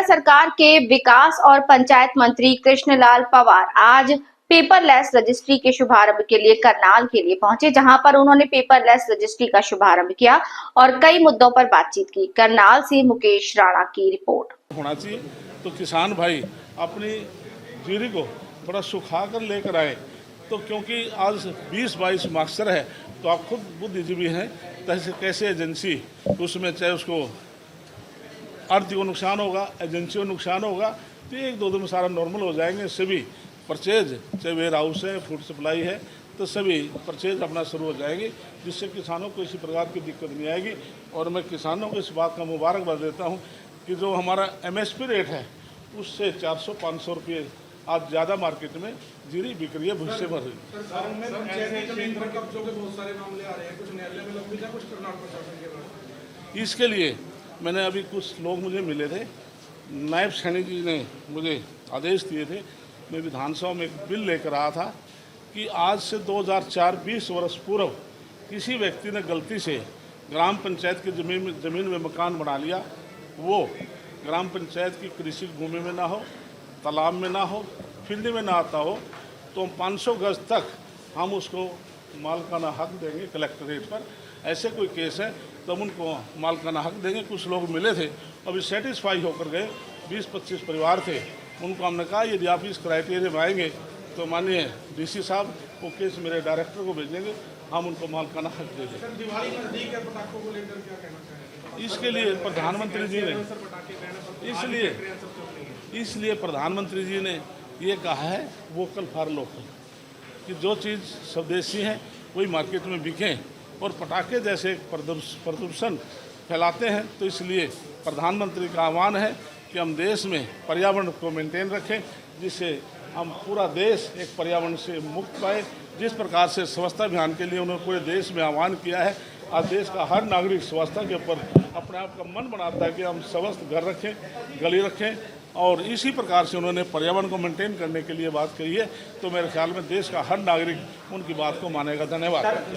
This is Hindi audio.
सरकार के विकास और पंचायत मंत्री कृष्णलाल पंवार आज पेपरलेस रजिस्ट्री के शुभारंभ के लिए करनाल के लिए पहुंचे, जहां पर उन्होंने पेपरलेस रजिस्ट्री का शुभारंभ किया और कई मुद्दों पर बातचीत की। करनाल से मुकेश राणा की रिपोर्ट। होना चाहिए तो किसान भाई अपनी जीरी को बड़ा सुखा कर लेकर आए, तो क्योंकि आज 20-22 मार्क्सर है, तो आप खुद बुद्धिजीवी हैं, कैसे एजेंसी उसमें चाहे उसको अर्थ को नुकसान होगा, एजेंसी को नुकसान होगा, तो 1-2 दिन में सारा नॉर्मल हो जाएंगे। सभी परचेज चाहे वेयर हाउस है, फूड सप्लाई है, तो सभी परचेज अपना शुरू हो जाएगी, जिससे किसानों को किसी प्रकार की दिक्कत नहीं आएगी। और मैं किसानों को इस बात का मुबारकबाद देता हूँ कि जो हमारा MSP रेट है उससे 400-500 रुपये आज ज़्यादा मार्केट में जीरी बिक रही है भूसे भर रही। इसके लिए मैंने अभी कुछ लोग मुझे मिले थे, नायब सैनिक जी ने मुझे आदेश दिए थे, मैं विधानसभा में एक बिल लेकर आया था कि आज से 2004 20 वर्ष पूर्व किसी व्यक्ति ने गलती से ग्राम पंचायत की ज़मीन में मकान बना लिया, वो ग्राम पंचायत की कृषि भूमि में ना हो, तालाब में ना हो, फील्ड में ना आता हो, तो 500 गज तक हम उसको मालकाना हक देंगे कलेक्ट्रेट पर। ऐसे कोई केस है तो हम उनको मालकाना हक देंगे। कुछ लोग मिले थे, अभी सेटिस्फाई होकर गए, 20-25 परिवार थे। उनको हमने कहा यदि आप इस क्राइटेरिया में आएंगे तो माननीय DC साहब वो केस मेरे डायरेक्टर को भेजेंगे, हम उनको मालकाना हक दे देंगे। दिवाली नजदीक है, पटाखों को लेकर क्या कहना चाहेंगे? इसके लिए प्रधानमंत्री जी ने प्रधानमंत्री जी ने ये कहा है वोकल फॉर लोकल, कि जो चीज़ स्वदेशी है वही मार्केट में बिकें, और पटाखे जैसे प्रदूषण फैलाते हैं, तो इसलिए प्रधानमंत्री का आह्वान है कि हम देश में पर्यावरण को मेंटेन रखें, जिससे हम पूरा देश एक पर्यावरण से मुक्त पाए। जिस प्रकार से स्वच्छता अभियान के लिए उन्होंने पूरे देश में आह्वान किया है, आज देश का हर नागरिक स्वच्छता के ऊपर अपने आप का मन बनाता है कि हम स्वस्थ घर रखें, गली रखें, और इसी प्रकार से उन्होंने पर्यावरण को मेंटेन करने के लिए बात कही है। तो मेरे ख्याल में देश का हर नागरिक उनकी बात को मानेगा। धन्यवाद।